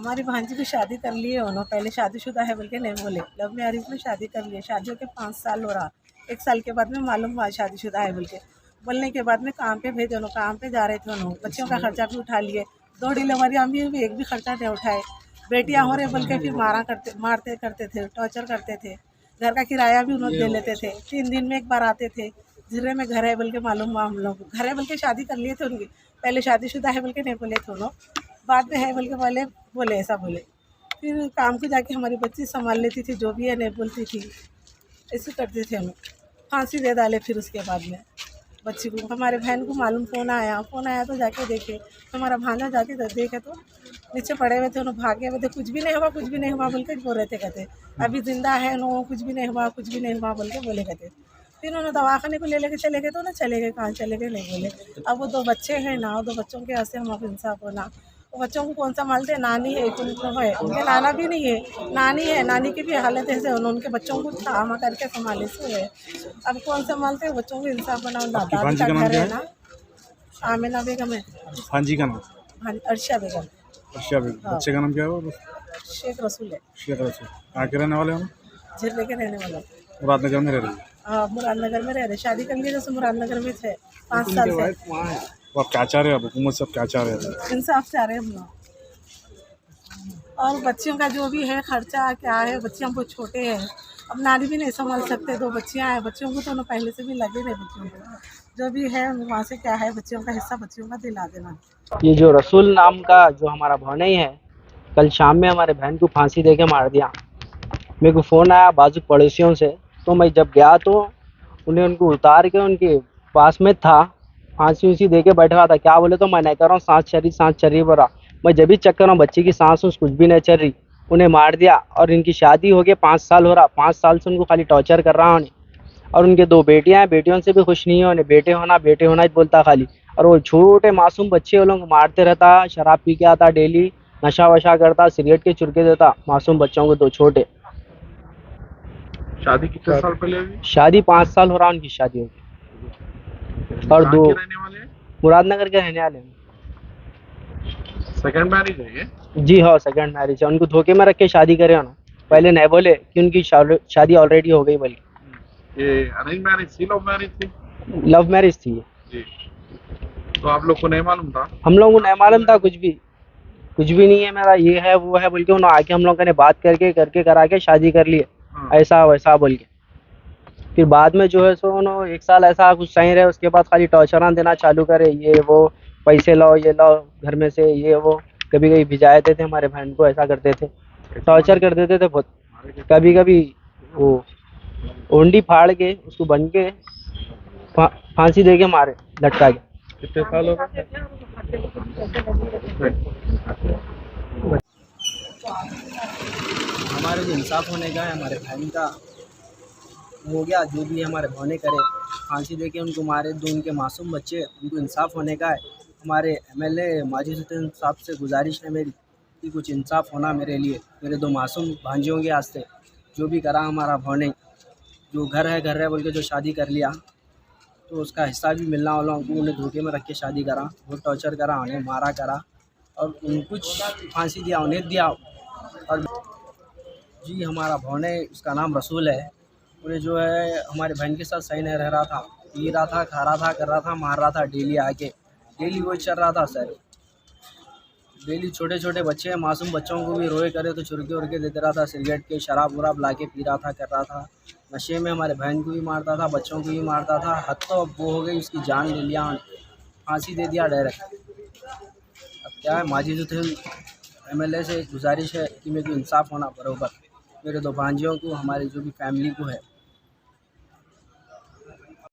हमारी भांजी की शादी कर ली है उन्होंने, पहले शादीशुदा है बोल के नहीं बोले, लव मैरिज में शादी कर ली है, शादियों के 5 साल हो रहा, 1 साल के बाद में मालूम हुआ शादीशुदा है बोल के। बोलने के बाद में काम पे भेजे उन्होंने, काम पे जा रहे थे उन्होंने, बच्चों का खर्चा भी उठा लिए, 2 डिलीवरी हम भी एक भी खर्चा नहीं उठाए। बेटियाँ हो रहे बोल के फिर मारते करते थे, टॉर्चर करते थे। घर का किराया भी उन्होंने दे लेते थे, 3 दिन में एक बार आते थे। जिले में घर है बोल के मालूम हुआ हम लोग को, घर है बोल के शादी कर लिए थे उनकी, पहले शादीशुदा है बोल के नहीं बोले थे उन्होंने, बाद में है बोल के बोले ऐसा बोले। फिर काम को जाके हमारी बच्ची संभाल लेती थी, जो भी है नहीं बोलती थी, ऐसे करते थे हम। फांसी दे डाले फिर उसके बाद में बच्ची को। हमारे बहन को मालूम फ़ोन आया तो जाके देखे, तो हमारा भांजा जाके देखे तो नीचे पड़े हुए थे, उन्होंने भागे हुए थे, कुछ भी नहीं हुआ बोल के बोल रहे थे, कहते अभी जिंदा है नो, कुछ भी नहीं हुआ बोल के बोले कहते। फिर उन्होंने दवाखाने को ले लेके चले गए, तो ना चले गए, कहाँ चले गए नहीं बोले। अब वो 2 बच्चे हैं ना, 2 बच्चों के हंसे हम अब इंसाफ होना। वो बच्चों को कौन सा मालते, नानी है है, उनके नाना भी नहीं है, नानी है, नानी की भी हालत ऐसे उनके बच्चों को काम करके संभाले से है। अब कौन सा मालते हैं, बच्चों को इंसाफ बनाओ। दादा का घर है ना, आमिना बेगम है। हाँ जी का नाम? हाँ, अर्शिया बेगम। अर्शिया बेगम। हाँ। बच्चे का नाम क्या है? शेख रसूल है। शेख रसूल। कहाँ के रहने वाले हैं? झिरले के रहने वाला। मुरादनगर में रह रही है? हाँ, मुरादनगर में रह रहे, शादी कर लिए जैसे मुरादनगर में थे 5 साल से। तो आप क्या चाह रहे हैं? हुकूमत से क्या चाह रहे हैं? इंसाफ चाह रहे हैं हम लोग। और बच्चियों का जो भी है खर्चा क्या है, बच्चे हमको छोटे हैं, अब नानी भी नहीं संभाल सकते, 2 बच्चियाँ हैं, बच्चों को तो पहले से भी लगे नहीं, बच्चों को जो भी है वहाँ से क्या है, बच्चियों का हिस्सा बच्चियों का दिला देना। ये जो रसूल नाम का जो हमारा भौनई है, कल शाम में हमारे बहन को फांसी देके मार दिया। मेरे को फ़ोन आया बाजू पड़ोसियों से, तो मैं जब गया तो उनको उतार के उनके पास में था, फांसी उसी दे के बैठा था। क्या बोले तो मैं नहीं कर रहा हूँ, सांस चल रही बोला। मैं जब भी चेक कर रहा हूँ बच्ची की सांस कुछ भी नहीं चल रही, उन्हें मार दिया। और इनकी शादी हो गई, 5 साल हो रहा, 5 साल से उनको खाली टॉर्चर कर रहा हूँ। और उनके 2 बेटियां हैं, बेटियों से भी खुश नहीं है, उन्हें बेटे होना ही बोलता खाली। और वो छोटे मासूम बच्चे वो लोग मारते रहता, शराब पी के आता, डेली नशा वशा करता, सिगरेट के चुरके देता मासूम बच्चों को, 2 छोटे। शादी कितने साल पहले हुई? शादी 5 साल हो रहा उनकी शादी होगी। और 2 मुरादनगर के रहने वाले हैं। सेकंड मैरिज है ये? जी हाँ, सेकंड मैरिज है। उनको धोखे में रख के शादी करे हो ना, पहले नहीं बोले कि उनकी शादी ऑलरेडी हो गई। बल्कि ये अरेंज मैरिज थी, लव मैरिज थी? लव मैरिज थी ये। जी। तो आप लोग को नहीं मालूम था? हम लोगों को नहीं मालूम था, कुछ भी नहीं है मेरा, ये है वो है बोल के उन्होंने आके हम लोगों ने बात करके करा के शादी कर लिए। हाँ। ऐसा वैसा बोल के फिर बाद में जो है सो उन्होंने 1 साल ऐसा कुछ सही रहे, उसके बाद खाली टॉर्चर देना चालू करे, ये वो पैसे लाओ, ये लाओ घर में से, ये वो। कभी कभी भिजा देते थे हमारे बहन को, ऐसा करते थे, टॉर्चर कर देते थे बहुत। कभी कभी वो ओंडी फाड़ के उसको बन के फांसी दे के मारे, लटका के। कितने साल हो गए? हमारे जो इंसाफ होने का है, हमारे बहन का हो गया, जो भी हमारे भौने करे, फांसी दे के उनको मारे, 2 उनके मासूम बच्चे, उनको इंसाफ होने का है। हमारे MLA माजिद हुसैन साहब से गुजारिश है मेरी कि कुछ इंसाफ होना मेरे लिए, मेरे 2 मासूम भांजियों के वास्ते। जो भी करा हमारा भौने, जो घर है बोल के जो शादी कर लिया, तो उसका हिस्सा भी मिलना वाला उनको। उन्हें धोखे में रख के शादी करा, बहुत टॉर्चर करा, उन्हें मारा करा, और उन कुछ फांसी दिया, उन्हें दिया। और जी हमारा भौने, उसका नाम रसूल है, उन्हें जो है हमारे बहन के साथ सही नहीं रह रहा था, पी रहा था, खा रहा था, कर रहा था, मार रहा था, डेली आके, डेली वही चल रहा था सर। डेली छोटे छोटे बच्चे, मासूम बच्चों को भी रोए करे तो चुरके उरके देते रहा था, सिगरेट के शराब वराब ला के पी रहा था, कर रहा था, नशे में हमारे बहन को भी मारता था, बच्चों को भी मारता था। हद तो अब वो हो गई, उसकी जान ले लिया, फांसी दे दिया डायरेक्ट। अब क्या है, माजिद हुसैन MLA से गुजारिश है कि मेरे को इंसाफ होना बराबर, मेरे 2 भांजियों को, हमारी जो भी फैमिली को है।